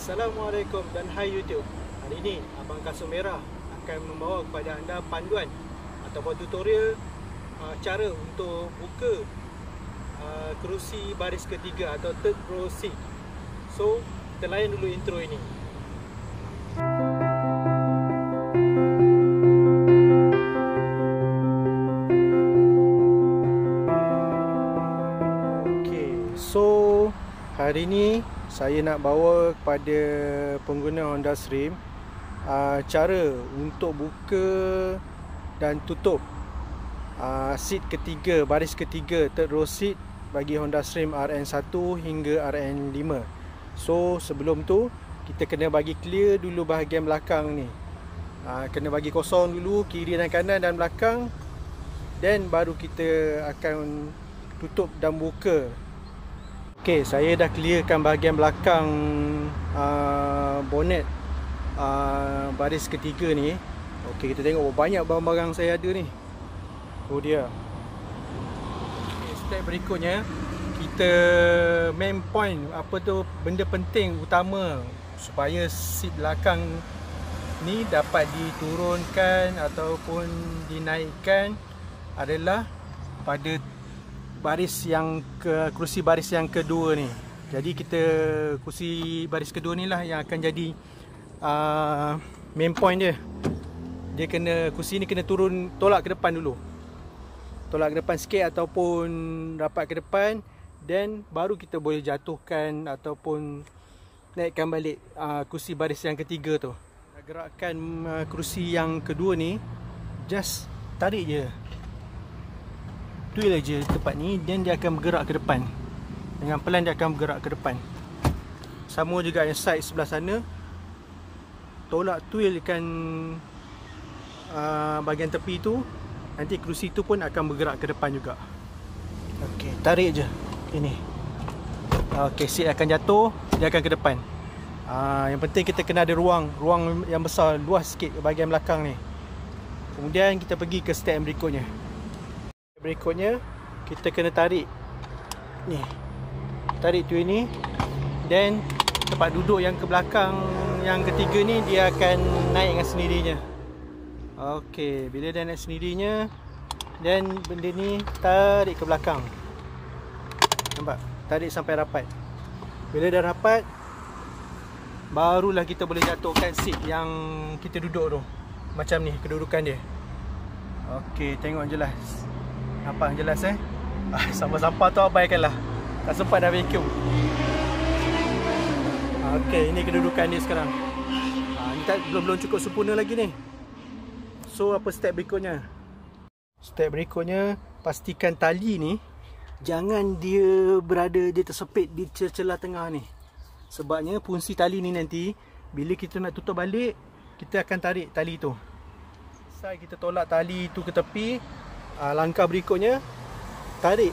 Assalamualaikum dan hai YouTube. Hari ini Abang Kasut Merah akan membawa kepada anda panduan ataupun tutorial cara untuk buka kerusi baris ketiga atau third row seat. So, kita layan dulu intro ini. Okay, so hari ini saya nak bawa kepada pengguna Honda Stream cara untuk buka dan tutup seat ketiga, baris ketiga, third row seat bagi Honda Stream RN1 hingga RN5. So sebelum tu kita kena bagi clear dulu bahagian belakang ni. Kena bagi kosong dulu kiri dan kanan dan belakang, then baru kita akan tutup dan buka. Ok, saya dah clearkan bahagian belakang bonnet baris ketiga ni. Ok, kita tengok banyak barang-barang saya ada ni. Oh dia. Okay, step berikutnya kita main point, apa tu benda penting utama supaya seat belakang ni dapat diturunkan ataupun dinaikkan adalah pada baris yang kerusi baris yang kedua ni. Jadi kita kerusi baris kedua ni lah yang akan jadi main point dia. Dia kena, kerusi ni kena turun, tolak ke depan dulu. Tolak ke depan sikit ataupun rapat ke depan, then baru kita boleh jatuhkan ataupun naikkan balik kerusi baris yang ketiga tu. Gerakkan kerusi yang kedua ni, just tarik je. Twirl aja tempat ni, dan dia akan bergerak ke depan. Dengan pelan dia akan bergerak ke depan. Sama juga yang side sebelah sana. Tolak twirlkan bahagian tepi tu, nanti kerusi tu pun akan bergerak ke depan juga. Okey, tarik je ini. Okey, seat akan jatuh, dia akan ke depan. Yang penting kita kena ada ruang yang besar, luas sikit bahagian belakang ni. Kemudian kita pergi ke step berikutnya. Berikutnya kita kena tarik ni, tarik tu ini, then tempat duduk yang ke belakang yang ketiga ni dia akan naik dengan sendirinya. Okey, bila dia naik sendirinya, then benda ni tarik ke belakang. Nampak? Tarik sampai rapat. Bila dah rapat, barulah kita boleh jatuhkan seat yang kita duduk tu. Macam ni kedudukan dia. Okey, tengok jelas. Nampak jelas sampah-sampah tu abaikanlah. Tak sempat dah vacuum. Okey, ini kedudukan dia sekarang. Ni belum cukup sempurna lagi ni. So apa step berikutnya? Step berikutnya, pastikan tali ni jangan dia berada, dia tersepit di celah tengah ni. Sebabnya fungsi tali ni nanti bila kita nak tutup balik, kita akan tarik tali tu. Selesai kita tolak tali tu ke tepi, langkah berikutnya tarik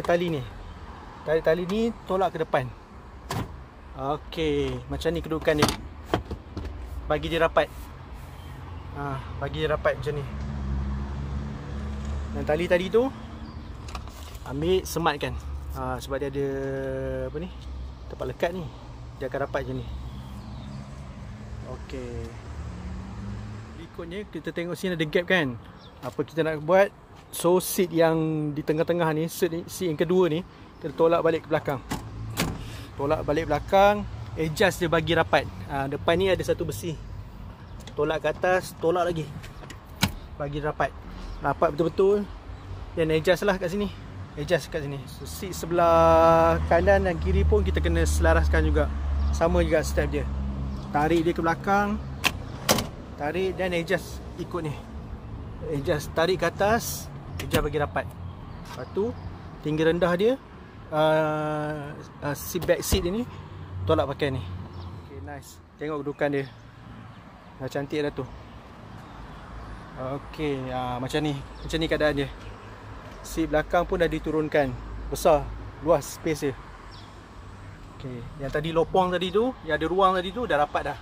tali ni. Tarik tali ni, tolak ke depan. Okey, macam ni kedudukan dia. Bagi dia rapat. Bagi dia rapat macam ni. Dan tali tadi tu ambil sematkan. Sebab dia ada apa ni? Tempat lekat ni. Dia akan rapat macam ni. Okey. Berikutnya kita tengok sini ada gap kan. Apa kita nak buat? So seat yang di tengah-tengah ni, seat yang kedua ni, kita tolak balik ke belakang. Tolak balik belakang, adjust dia bagi rapat. Depan ni ada satu besi. Tolak ke atas, tolak lagi. Bagi rapat. Rapat betul-betul. Dan adjust lah kat sini. Adjust kat sini. So seat sebelah kanan dan kiri pun kita kena selaraskan juga. Sama juga step dia. Tarik dia ke belakang. Tarik dan adjust ikut ni. Adjust, tarik ke atas, adjust bagi rapat. Lepas tu tinggi rendah dia, back seat ni tolak pakai ni. Okay, nice. Tengok kedudukan dia. Dah cantik dah tu. Okay, macam ni keadaan dia. Seat belakang pun dah diturunkan. Besar, luas space dia. Okay, yang tadi lopong tadi tu, yang ada ruang tadi tu dah rapat dah.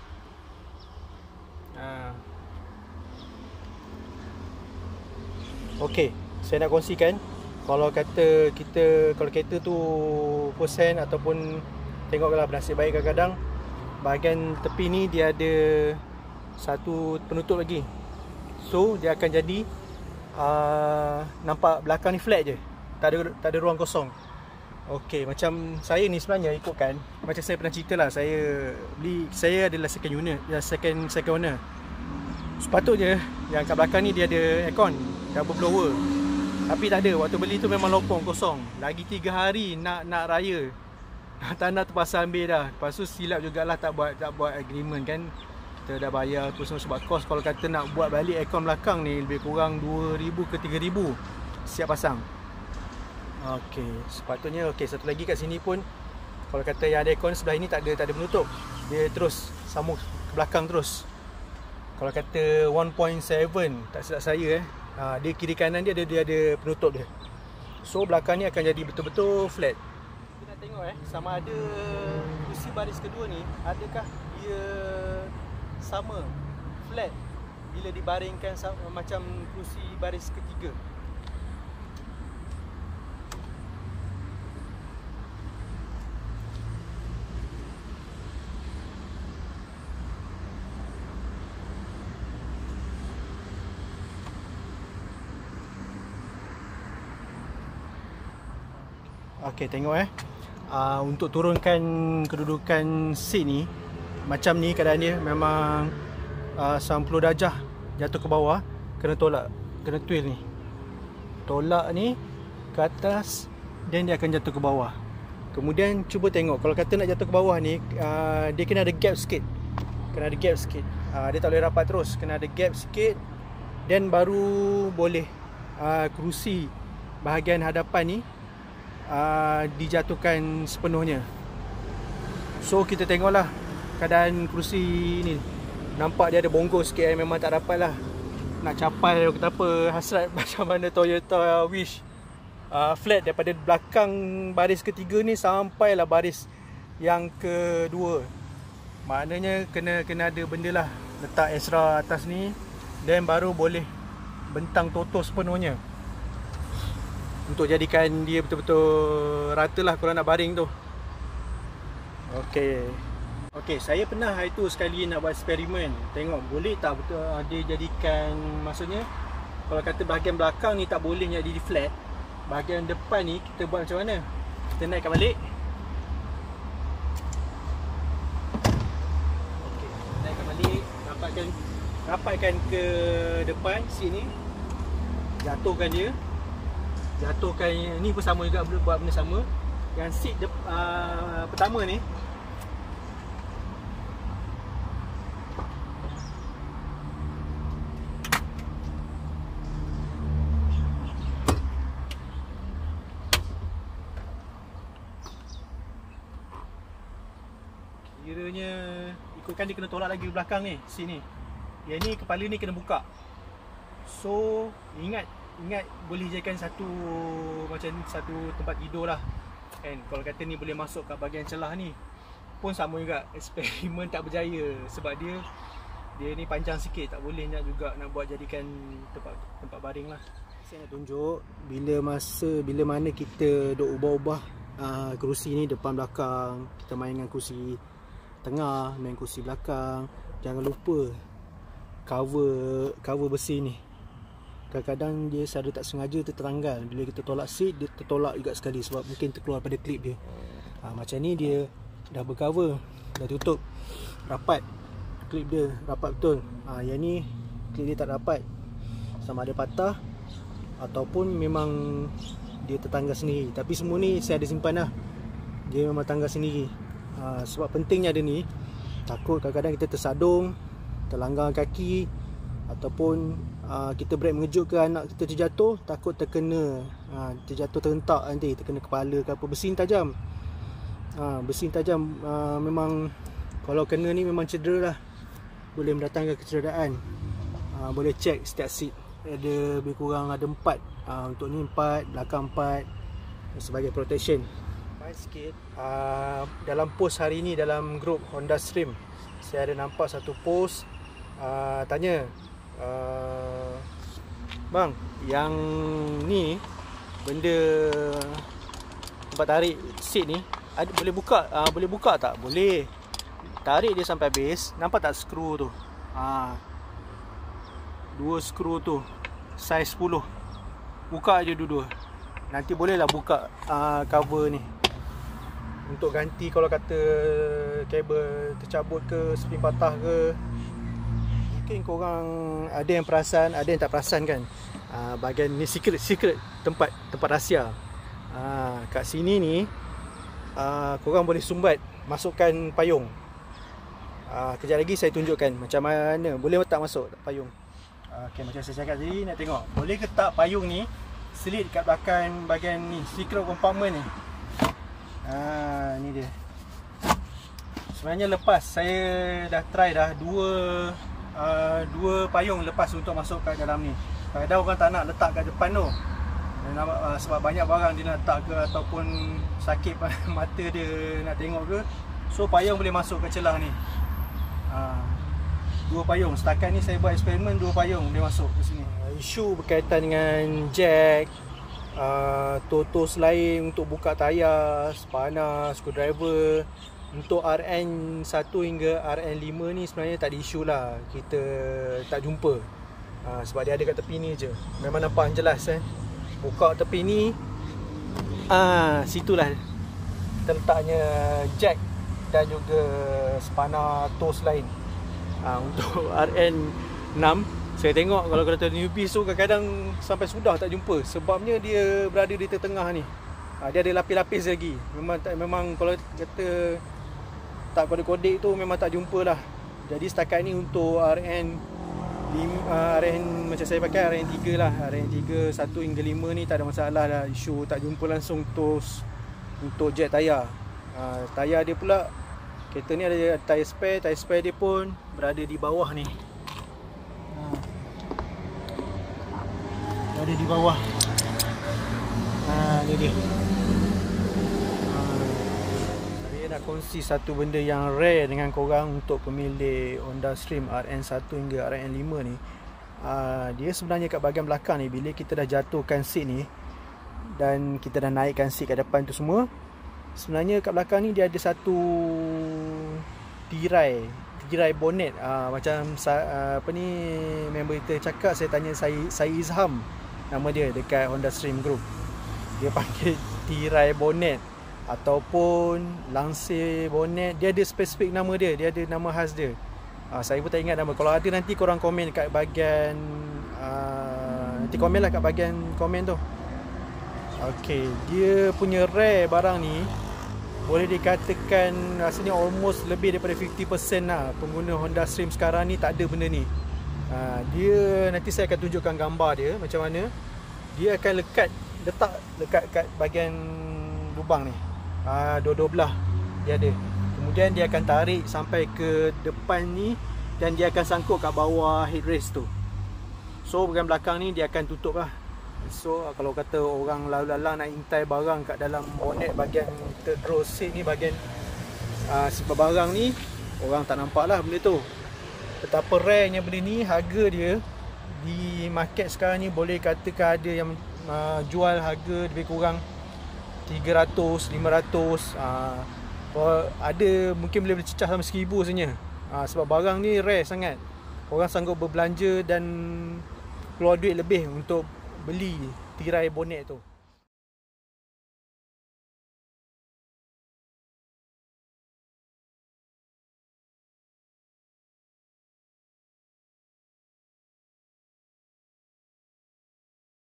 Okey, saya nak kongsikan kalau kata kita, kalau kereta tu first hand ataupun tengoklah bernasib baik. Kadang-kadang bahagian tepi ni dia ada satu penutup lagi, so dia akan jadi nampak belakang ni flat je, tak ada ruang kosong. Okey, macam saya ni sebenarnya ikutkan macam saya pernah cerita lah, saya adalah second owner. Sepatutnya yang kat belakang ni dia ada aircon, double blower, tapi tak ada. Waktu beli tu memang lopong kosong. Lagi 3 hari nak raya, tak nak terpaksa ambil dah. Lepas tu silap jugalah tak buat agreement kan. Kita dah bayar tu semua sebab kos. Kalau kata nak buat balik aircon belakang ni lebih kurang 2,000 ke 3,000 siap pasang. Okey, sepatutnya satu lagi kat sini pun kalau kata yang ada aircon sebelah ini tak ada penutup. Dia terus sambung ke belakang terus. Kalau kata 1.7 tak silap saya dia kiri kanan dia ada penutup dia. So belakang ni akan jadi betul-betul flat. Kita nak tengok sama ada kursi baris kedua ni adakah dia sama flat bila dibaringkan macam kursi baris ketiga. Okey, tengok untuk turunkan kedudukan seat ni macam ni keadaan dia, memang 90 darjah jatuh ke bawah, kena tolak, kena twist ni. Tolak ni ke atas dan dia akan jatuh ke bawah. Kemudian cuba tengok kalau kata nak jatuh ke bawah ni, dia kena ada gap sikit. Dia tak boleh rapat terus, kena ada gap sikit dan baru boleh kerusi bahagian hadapan ni dijatuhkan sepenuhnya. So kita tengoklah keadaan kerusi ni, nampak dia ada bonggol sikit, memang tak dapat lah nak capai kata apa hasrat macam mana Toyota Wish flat daripada belakang baris ketiga ni sampailah baris yang kedua. Maknanya kena ada benda lah letak extra atas ni dan baru boleh bentang total sepenuhnya untuk jadikan dia betul-betul rata lah kalau nak baring tu. Okey, saya pernah hari tu sekali nak buat eksperimen. Tengok boleh tak betul dia jadikan, maksudnya kalau kata bahagian belakang ni tak boleh jadi flat, bahagian depan ni kita buat macam mana? Kita naikkan balik. Okey, naikkan balik, rapatkan ke depan sini. Jatuhkan dia. Jatuhkan ni pun sama juga, buat benda sama. Yang seat pertama ni kiranya ikutkan dia kena tolak lagi belakang ni, seat ni. Yang ni kepala ni kena buka. So ingat boleh jadikan satu tempat tidur lah kan. Kalau kata ni boleh masuk kat bahagian celah ni pun sama juga, eksperimen tak berjaya sebab dia ni panjang sikit, tak boleh nak buat jadikan tempat baring lah. Saya nak tunjuk bila mana kita duk ubah-ubah kerusi ni depan belakang, kita main dengan kerusi tengah, main kerusi belakang, jangan lupa cover besi ni. Kadang-kadang dia secara tak sengaja tertanggal. Bila kita tolak seat, dia tertolak juga sekali sebab mungkin terkeluar pada klip dia. Macam ni dia dah bercover, dah tutup rapat, klip dia rapat betul. Yang ni klip dia tak rapat, sama ada patah ataupun memang dia tertanggal sendiri. Tapi semua ni saya ada simpan lah, dia memang tanggal sendiri. Sebab pentingnya ada ni, takut kadang-kadang kita tersadung, terlanggar kaki, ataupun kita brake mengejutkan anak kita terjatuh, takut terkena terjatuh terentak nanti, terkena kepala ke apa. Besi tajam, memang kalau kena ni memang cedera lah, boleh mendatangkan kecederaan. Boleh cek setiap seat ada lebih kurang ada 4, untuk ni 4, belakang 4 sebagai protection. Main sikit, dalam post hari ni dalam grup Honda Stream saya ada nampak satu post tanya, bang, yang ni benda tempat tarik seat ni boleh buka tak? Boleh. Tarik dia sampai habis. Nampak tak skru tu? Dua skru tu saiz 10. Buka je dua-dua. Nanti bolehlah buka cover ni untuk ganti kalau kata kabel tercabut ke, spring patah ke. Mungkin korang ada yang perasan, ada yang tak perasan kan. Bahagian ni secret tempat rahsia. Kat sini ni korang boleh sumbat masukkan payung. Kejap lagi saya tunjukkan macam mana boleh tak masuk payung. Okey, macam saya cakap tadi, nak tengok boleh ke tak payung ni selit kat belakang bahagian ni, secret compartment ni. Ni dia. Sebenarnya lepas saya dah try dah dua payung lepas untuk masuk kat dalam ni. Kadang-kadang orang tak nak letak kat depan tu. Sebab banyak barang dia nak letak ke, ataupun sakit mata dia nak tengok ke. So payung boleh masuk ke celah ni. Dua payung. Setakat ni saya buat eksperimen, dua payung boleh masuk ke sini. Isu berkaitan dengan jack, totos lain untuk buka tayar, spana, screwdriver. Untuk RN1 hingga RN5 ni sebenarnya tak ada isu lah. Kita tak jumpa. Sebab dia ada kat tepi ni je. Memang nampak jelas buka tepi ni. Situlah terletaknya jack dan juga spana tos lain. Untuk RN6 saya tengok kalau kata newbie tu kadang-kadang sampai sudah tak jumpa. Sebabnya dia berada di tengah ni. Dia ada lapis-lapis lagi. Memang kalau kata tak kode-kode tu memang tak jumpa lah. Jadi setakat ni untuk RN macam saya pakai RN3 lah. RN3 1 hingga 5 ni tak ada masalah lah. Isu tak jumpa langsung tos untuk jack tayar. Tayar dia pula, kereta ni ada tayar spare. Tayar spare dia pun berada di bawah ni. Berada di bawah. Ni dia. Saya nak kongsi satu benda yang rare dengan korang untuk pemilik Honda Stream RN1 hingga RN5 ni. Dia sebenarnya kat bahagian belakang ni, bila kita dah jatuhkan seat ni dan kita dah naikkan seat kat depan tu semua, sebenarnya kat belakang ni dia ada satu tirai bonnet. Macam apa ni, member kita cakap, saya tanya saya Izham nama dia dekat Honda Stream Group. Dia panggil tirai bonnet ataupun langsir bonnet. Dia ada spesifik nama dia. Dia ada nama khas dia. Saya pun tak ingat nama. Kalau ada nanti korang komen kat bahagian nanti komen lah kat bahagian komen tu. Okey, dia punya rare barang ni boleh dikatakan rasanya almost lebih daripada 50% lah pengguna Honda Stream sekarang ni tak ada benda ni. Dia nanti saya akan tunjukkan gambar dia macam mana. Dia akan letak kat bahagian lubang ni. Dua-dua belah dia ada. Kemudian dia akan tarik sampai ke depan ni dan dia akan sangkut kat bawah headrest tu. So bahagian belakang ni dia akan tutup lah. So kalau kata orang lalu-lalang nak intai barang kat dalam bonnet bahagian third row seat ni, bahagian sebab barang ni orang tak nampak lah benda tu. Betapa rarenya benda ni. Harga dia di market sekarang ni boleh katakan ada yang jual harga lebih kurang 300, 500. Ada mungkin boleh cecah sampai 1000 sebenarnya. Sebab barang ni rare sangat. Orang sanggup berbelanja dan keluar duit lebih untuk beli tirai bonnet tu.